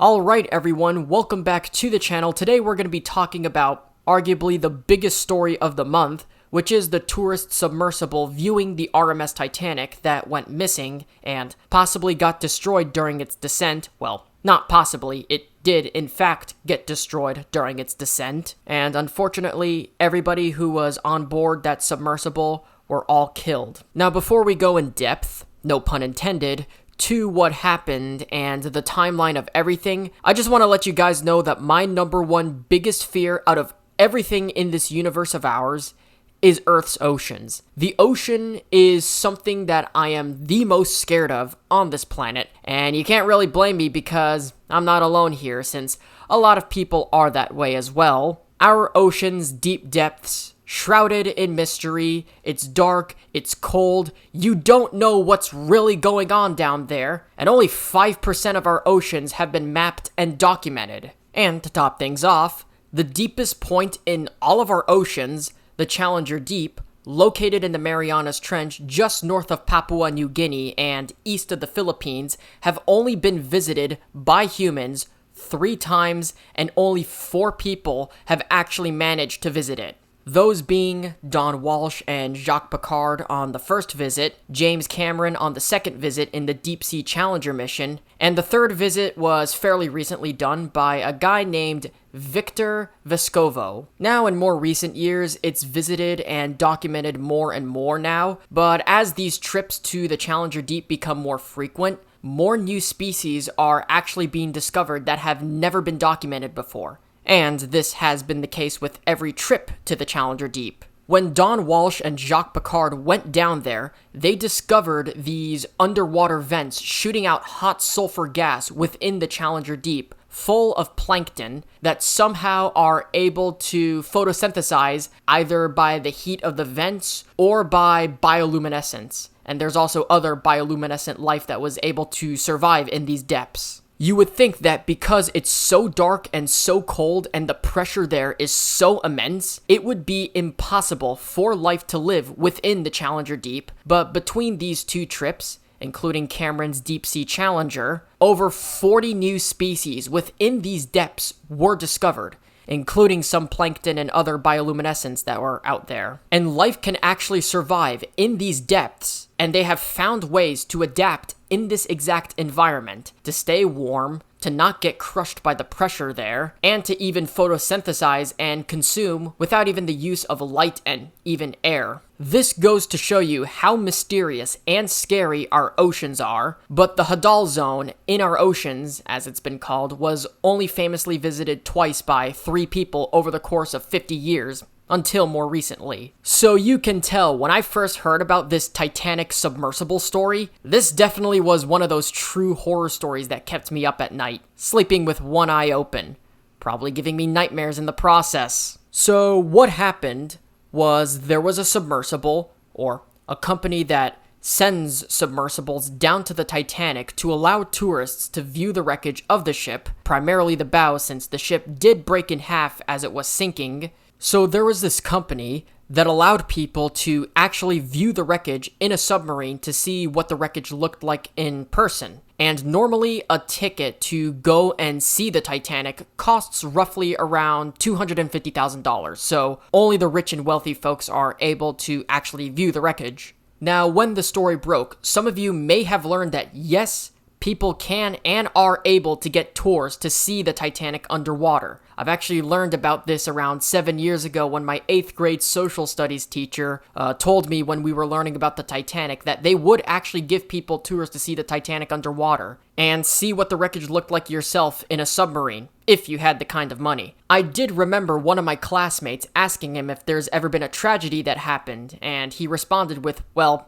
Alright everyone, welcome back to the channel. Today we're going to be talking about arguably the biggest story of the month, which is the tourist submersible viewing the RMS Titanic that went missing and possibly got destroyed during its descent. Well, not possibly, it did in fact get destroyed during its descent, and unfortunately everybody who was on board that submersible were all killed. Now before we go in depth, no pun intended, to what happened and the timeline of everything, I just want to let you guys know that my number one biggest fear out of everything in this universe of ours is Earth's oceans. The ocean is something that I am the most scared of on this planet, and you can't really blame me because I'm not alone here, since a lot of people are that way as well. Our ocean's deep depths, shrouded in mystery, it's dark, it's cold, you don't know what's really going on down there, and only 5% of our oceans have been mapped and documented. And to top things off, the deepest point in all of our oceans, the Challenger Deep, located in the Marianas Trench just north of Papua New Guinea and east of the Philippines, have only been visited by humans 3 times, and only 4 people have actually managed to visit it. Those being Don Walsh and Jacques Piccard on the first visit, James Cameron on the second visit in the Deep Sea Challenger mission, and the third visit was fairly recently done by a guy named Victor Vescovo. Now, in more recent years, it's visited and documented more and more now, but as these trips to the Challenger Deep become more frequent, more new species are actually being discovered that have never been documented before. And this has been the case with every trip to the Challenger Deep. When Don Walsh and Jacques Piccard went down there, they discovered these underwater vents shooting out hot sulfur gas within the Challenger Deep, full of plankton that somehow are able to photosynthesize either by the heat of the vents or by bioluminescence. And there's also other bioluminescent life that was able to survive in these depths. You would think that because it's so dark and so cold and the pressure there is so immense, it would be impossible for life to live within the Challenger Deep, but between these 2 trips, including Cameron's Deep Sea Challenger, over 40 new species within these depths were discovered, including some plankton and other bioluminescence that were out there. And life can actually survive in these depths, and they have found ways to adapt in this exact environment, to stay warm, to not get crushed by the pressure there, and to even photosynthesize and consume without even the use of light and even air. This goes to show you how mysterious and scary our oceans are, but the Hadal Zone in our oceans, as it's been called, was only famously visited twice by 3 people over the course of 50 years, until more recently. So you can tell, when I first heard about this Titanic submersible story, this definitely was one of those true horror stories that kept me up at night, sleeping with one eye open, probably giving me nightmares in the process. So what happened was there was a submersible, or a company that sends submersibles down to the Titanic to allow tourists to view the wreckage of the ship, primarily the bow since the ship did break in half as it was sinking. So there was this company that allowed people to actually view the wreckage in a submarine to see what the wreckage looked like in person. And normally a ticket to go and see the Titanic costs roughly around $250,000, so only the rich and wealthy folks are able to actually view the wreckage. Now, when the story broke, some of you may have learned that yes, people can and are able to get tours to see the Titanic underwater. I've actually learned about this around 7 years ago when my 8th grade social studies teacher told me when we were learning about the Titanic that they would actually give people tours to see the Titanic underwater and see what the wreckage looked like yourself in a submarine, if you had the kind of money. I did remember one of my classmates asking him if there's ever been a tragedy that happened, and he responded with, well,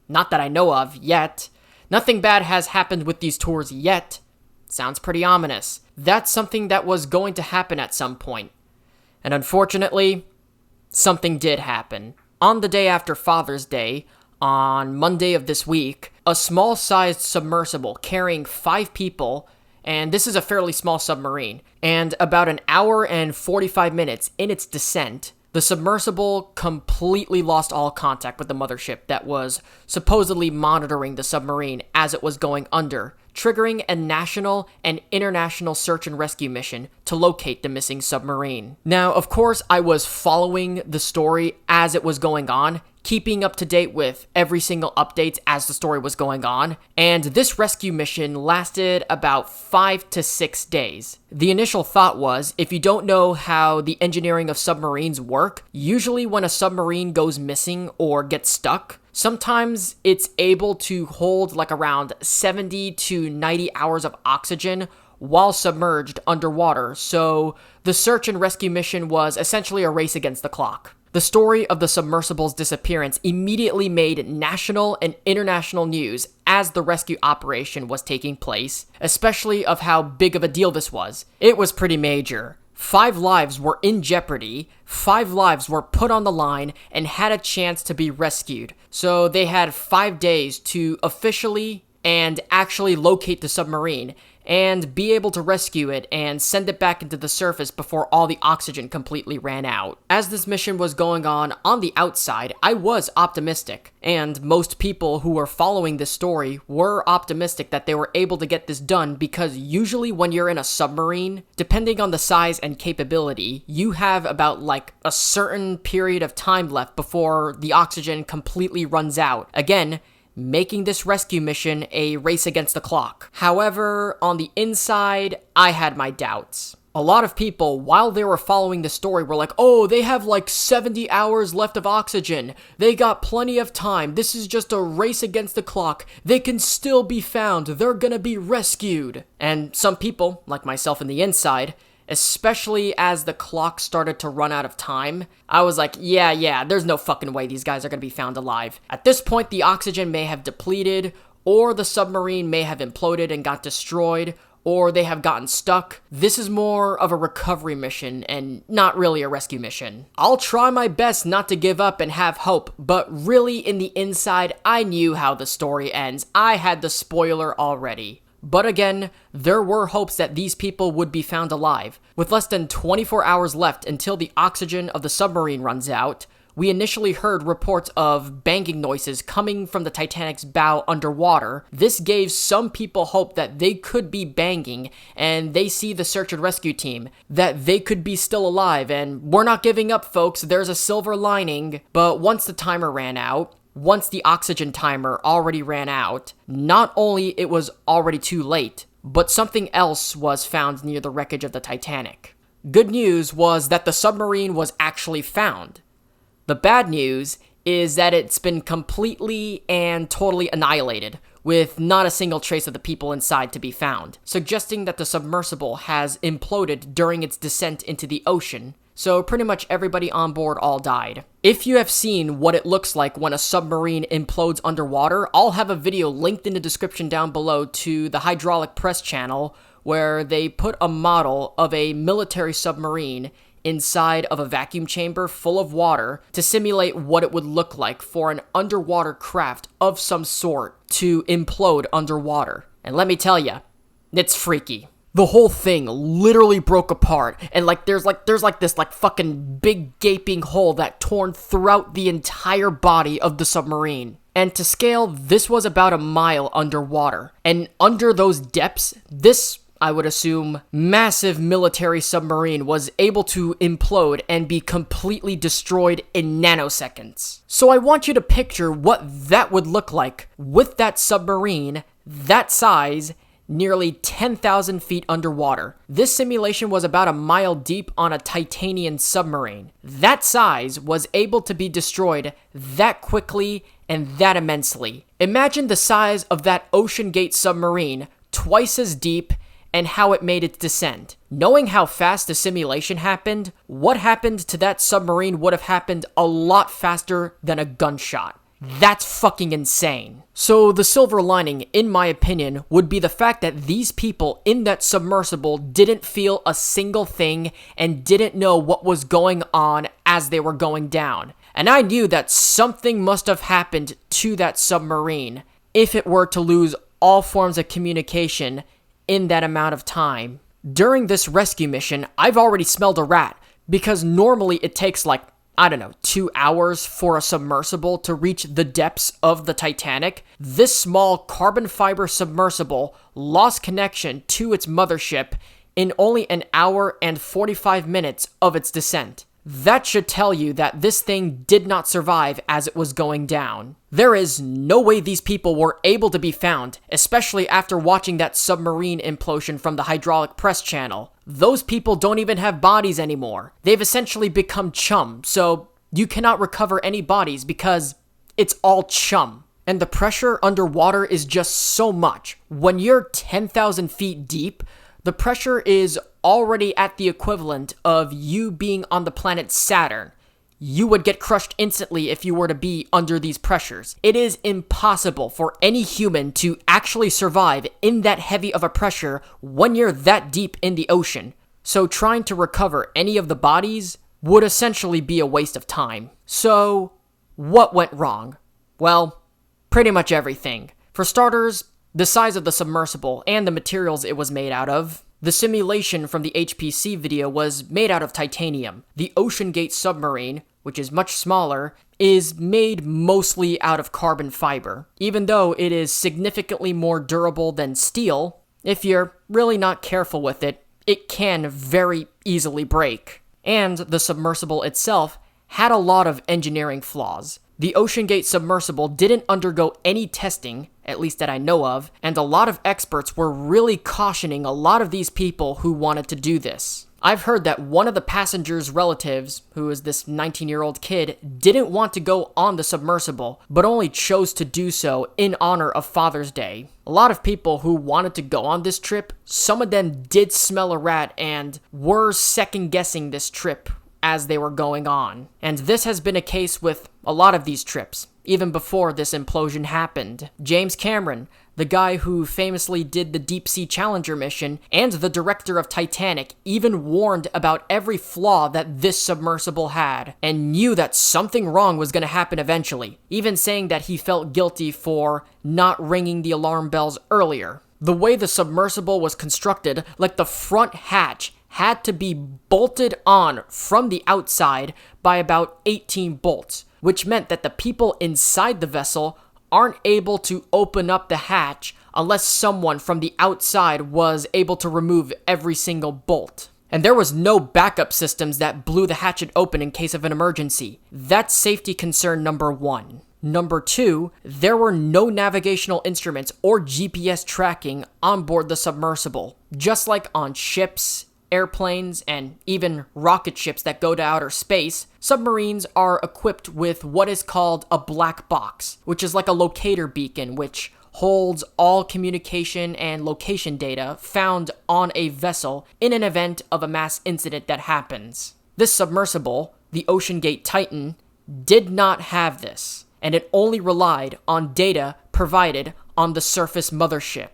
not that I know of yet. Nothing bad has happened with these tours yet. Sounds pretty ominous. That's something that was going to happen at some point. And unfortunately, something did happen. On the day after Father's Day, on Monday of this week, a small-sized submersible carrying 5 people, and this is a fairly small submarine, and about an hour and 45 minutes in its descent, The submersible completely lost all contact with the mothership that was supposedly monitoring the submarine as it was going under triggering a national and international search and rescue mission to locate the missing submarine. Now, of course, I was following the story as it was going on, keeping up to date with every single update as the story was going on, and this rescue mission lasted about 5 to 6 days. The initial thought was, if you don't know how the engineering of submarines work, usually when a submarine goes missing or gets stuck, sometimes it's able to hold like around 70 to 90 hours of oxygen while submerged underwater, so the search and rescue mission was essentially a race against the clock. The story of the submersible's disappearance immediately made national and international news as the rescue operation was taking place, especially of how big of a deal this was. It was pretty major. 5 lives were in jeopardy, 5 lives were put on the line and had a chance to be rescued. So they had 5 days to officially and actually locate the submarine and be able to rescue it and send it back into the surface before all the oxygen completely ran out. As this mission was going on the outside, I was optimistic, and most people who were following this story were optimistic that they were able to get this done because usually when you're in a submarine, depending on the size and capability, you have about like a certain period of time left before the oxygen completely runs out. Again, making this rescue mission a race against the clock. However, on the inside, I had my doubts. A lot of people, while they were following the story, were like, oh, they have like 70 hours left of oxygen. They got plenty of time. This is just a race against the clock. They can still be found. They're gonna be rescued. And some people, like myself in the inside, especially as the clock started to run out of time, I was like, yeah, there's no fucking way these guys are gonna be found alive. At this point, the oxygen may have depleted, or the submarine may have imploded and got destroyed, or they have gotten stuck. This is more of a recovery mission and not really a rescue mission. I'll try my best not to give up and have hope, but really in the inside, I knew how the story ends. I had the spoiler already. But again, there were hopes that these people would be found alive. With less than 24 hours left until the oxygen of the submarine runs out, we initially heard reports of banging noises coming from the Titanic's bow underwater. This gave some people hope that they could be banging and they see the search and rescue team, that they could be still alive, and we're not giving up, folks, there's a silver lining. But once the timer ran out, once the oxygen timer already ran out, not only it was already too late, but something else was found near the wreckage of the Titanic. Good news was that the submarine was actually found. The bad news is that it's been completely and totally annihilated, with not a single trace of the people inside to be found, suggesting that the submersible has imploded during its descent into the ocean. So pretty much everybody on board all died. If you have seen what it looks like when a submarine implodes underwater, I'll have a video linked in the description down below to the Hydraulic Press channel where they put a model of a military submarine inside of a vacuum chamber full of water to simulate what it would look like for an underwater craft of some sort to implode underwater. And let me tell you, it's freaky. The whole thing literally broke apart, and there's this fucking big gaping hole that torn throughout the entire body of the submarine. And to scale, this was about a mile underwater. And under those depths, this, I would assume, massive military submarine was able to implode and be completely destroyed in nanoseconds. So I want you to picture what that would look like with that submarine, that size, nearly 10,000 feet underwater. This simulation was about a mile deep on a Titanian submarine. That size was able to be destroyed that quickly and that immensely. Imagine the size of that Oceangate submarine, twice as deep, and how it made its descent. Knowing how fast the simulation happened, what happened to that submarine would have happened a lot faster than a gunshot. That's fucking insane. So the silver lining, in my opinion, would be the fact that these people in that submersible didn't feel a single thing and didn't know what was going on as they were going down. And I knew that something must have happened to that submarine if it were to lose all forms of communication in that amount of time. During this rescue mission, I've already smelled a rat, because normally it takes like I don't know, 2 hours for a submersible to reach the depths of the Titanic, this small carbon fiber submersible lost connection to its mothership in only an hour and 45 minutes of its descent. That should tell you that this thing did not survive as it was going down. There is no way these people were able to be found, especially after watching that submarine implosion from the hydraulic press channel. Those people don't even have bodies anymore. They've essentially become chum, so you cannot recover any bodies because it's all chum. And the pressure underwater is just so much. When you're 10,000 feet deep, the pressure is already at the equivalent of you being on the planet Saturn. You would get crushed instantly if you were to be under these pressures. It is impossible for any human to actually survive in that heavy of a pressure when you're that deep in the ocean. So trying to recover any of the bodies would essentially be a waste of time. So, what went wrong? Well, pretty much everything. For starters, the size of the submersible and the materials it was made out of. The simulation from the HPC video was made out of titanium. The Oceangate Submarine, which is much smaller, is made mostly out of carbon fiber. Even though it is significantly more durable than steel, if you're really not careful with it, it can very easily break. And the submersible itself had a lot of engineering flaws. The Oceangate submersible didn't undergo any testing, at least that I know of, and a lot of experts were really cautioning a lot of these people who wanted to do this. I've heard that one of the passengers' relatives, who is this 19-year-old kid, didn't want to go on the submersible, but only chose to do so in honor of Father's Day. A lot of people who wanted to go on this trip, some of them did smell a rat and were second-guessing this trip as they were going on. And this has been a case with a lot of these trips, even before this implosion happened. James Cameron, the guy who famously did the Deep Sea Challenger mission, and the director of Titanic, even warned about every flaw that this submersible had, and knew that something wrong was going to happen eventually, even saying that he felt guilty for not ringing the alarm bells earlier. The way the submersible was constructed, like the front hatch, had to be bolted on from the outside by about 18 bolts, which meant that the people inside the vessel aren't able to open up the hatch unless someone from the outside was able to remove every single bolt. And there was no backup systems that blew the hatchet open in case of an emergency. That's safety concern number 1. Number 2, there were no navigational instruments or GPS tracking on board the submersible. Just like on ships, airplanes, and even rocket ships that go to outer space, submarines are equipped with what is called a black box, which is like a locator beacon which holds all communication and location data found on a vessel in an event of a mass incident that happens. This submersible, the Oceangate Titan, did not have this, and it only relied on data provided on the surface mothership.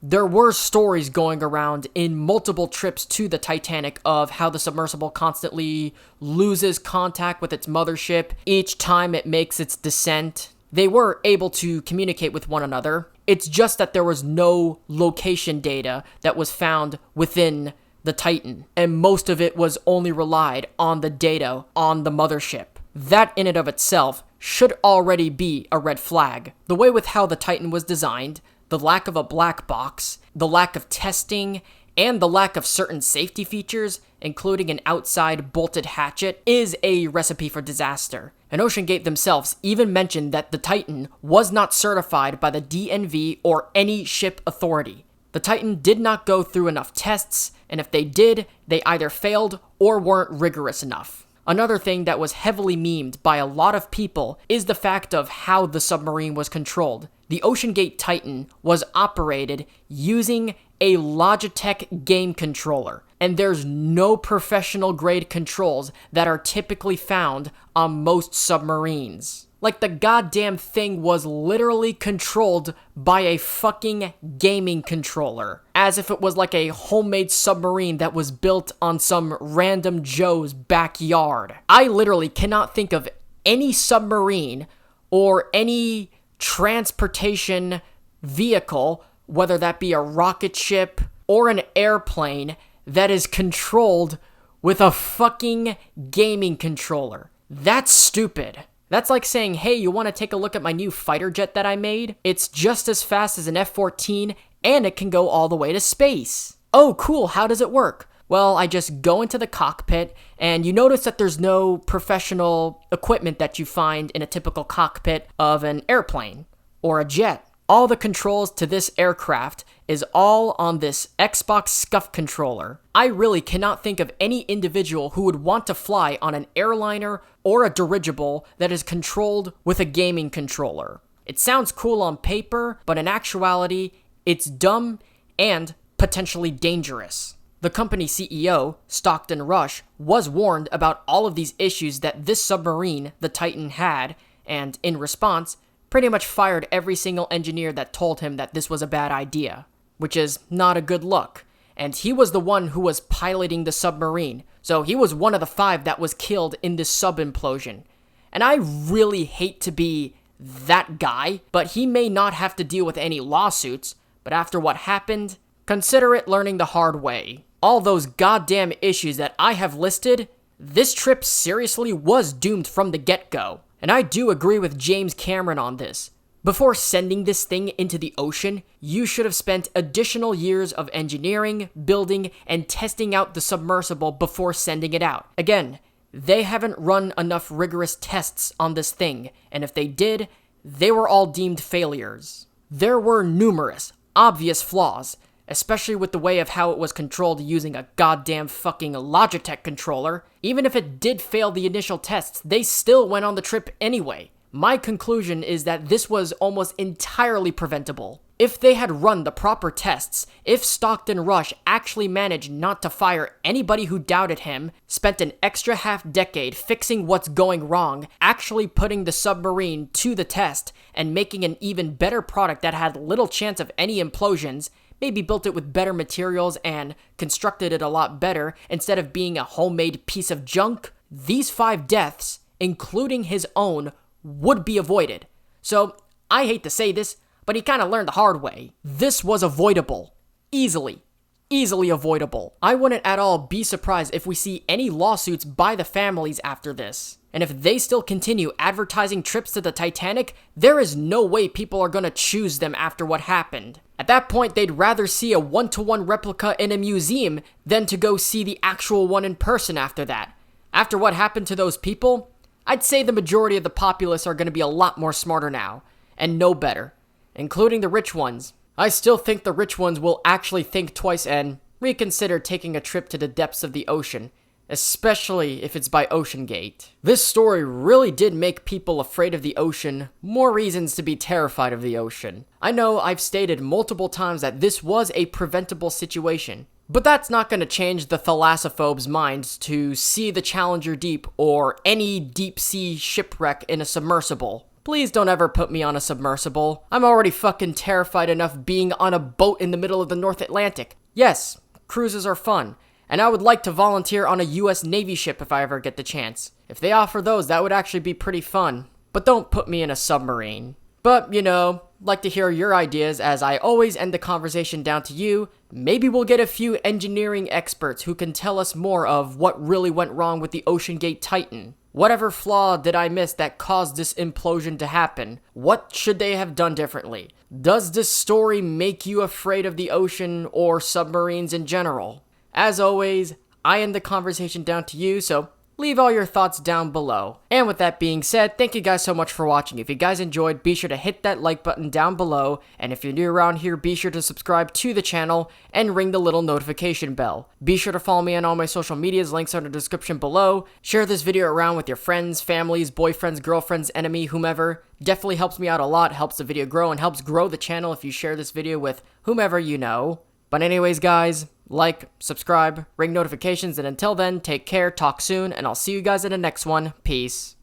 There were stories going around in multiple trips to the Titanic of how the submersible constantly loses contact with its mothership each time it makes its descent. They were able to communicate with one another. It's just that there was no location data that was found within the Titan, and most of it was only relied on the data on the mothership. That in and of itself should already be a red flag. The way with how the Titan was designed, the lack of a black box, the lack of testing, and the lack of certain safety features, including an outside bolted hatchet, is a recipe for disaster. And Oceangate themselves even mentioned that the Titan was not certified by the DNV or any ship authority. The Titan did not go through enough tests, and if they did, they either failed or weren't rigorous enough. Another thing that was heavily memed by a lot of people is the fact of how the submarine was controlled. The Oceangate Titan was operated using a Logitech game controller, and there's no professional grade controls that are typically found on most submarines. Like, the goddamn thing was literally controlled by a fucking gaming controller, as if it was like a homemade submarine that was built on some random Joe's backyard. I literally cannot think of any submarine or any transportation vehicle, whether that be a rocket ship or an airplane, that is controlled with a fucking gaming controller. That's stupid. That's like saying, hey, you want to take a look at my new fighter jet that I made? It's just as fast as an F-14, and it can go all the way to space. Oh, cool, how does it work? Well, I just go into the cockpit, and you notice that there's no professional equipment that you find in a typical cockpit of an airplane or a jet. All the controls to this aircraft is all on this Xbox SCUF controller. I really cannot think of any individual who would want to fly on an airliner or a dirigible that is controlled with a gaming controller. It sounds cool on paper, but in actuality, it's dumb and potentially dangerous. The company CEO, Stockton Rush, was warned about all of these issues that this submarine, the Titan, had, and in response, pretty much fired every single engineer that told him that this was a bad idea, which is not a good look. And he was the one who was piloting the submarine, so he was one of the 5 that was killed in this sub-implosion. And I really hate to be that guy, but he may not have to deal with any lawsuits, but after what happened, consider it learning the hard way. All those goddamn issues that I have listed, this trip seriously was doomed from the get-go. And I do agree with James Cameron on this. Before sending this thing into the ocean, you should have spent additional years of engineering, building, and testing out the submersible before sending it out. Again, they haven't run enough rigorous tests on this thing, and if they did, they were all deemed failures. There were numerous, obvious flaws, especially with the way of how it was controlled using a goddamn fucking Logitech controller. Even if it did fail the initial tests, they still went on the trip anyway. My conclusion is that this was almost entirely preventable. If they had run the proper tests, if Stockton Rush actually managed not to fire anybody who doubted him, spent an extra half-decade fixing what's going wrong, actually putting the submarine to the test, and making an even better product that had little chance of any implosions, maybe built it with better materials and constructed it a lot better instead of being a homemade piece of junk, these 5 deaths, including his own, would be avoided. So, I hate to say this, but he kind of learned the hard way. This was avoidable. Easily avoidable. I wouldn't at all be surprised if we see any lawsuits by the families after this. And if they still continue advertising trips to the Titanic, there is no way people are gonna choose them after what happened. At that point, they'd rather see a 1-to-1 replica in a museum than to go see the actual one in person after that. After what happened to those people, I'd say the majority of the populace are gonna be a lot more smarter now, and know better, including the rich ones. I still think the rich ones will actually think twice and reconsider taking a trip to the depths of the ocean, especially if it's by Oceangate. This story really did make people afraid of the ocean more reasons to be terrified of the ocean. I know I've stated multiple times that this was a preventable situation, but that's not going to change the thalassophobes' minds to see the Challenger Deep or any deep-sea shipwreck in a submersible. Please don't ever put me on a submersible. I'm already fucking terrified enough being on a boat in the middle of the North Atlantic. Yes, cruises are fun, and I would like to volunteer on a US Navy ship if I ever get the chance. If they offer those, that would actually be pretty fun. But don't put me in a submarine. But, you know, like to hear your ideas as I always end the conversation down to you. Maybe we'll get a few engineering experts who can tell us more of what really went wrong with the Oceangate Titan. Whatever flaw did I miss that caused this implosion to happen? What should they have done differently? Does this story make you afraid of the ocean or submarines in general? As always, I end the conversation down to you, so leave all your thoughts down below. And with that being said, thank you guys so much for watching. If you guys enjoyed, be sure to hit that like button down below. And if you're new around here, be sure to subscribe to the channel and ring the little notification bell. Be sure to follow me on all my social medias, links are in the description below. Share this video around with your friends, families, boyfriends, girlfriends, enemy, whomever. Definitely helps me out a lot, helps the video grow, and helps grow the channel if you share this video with whomever you know. But anyways, guys, like, subscribe, ring notifications, and until then, take care, talk soon, and I'll see you guys in the next one. Peace.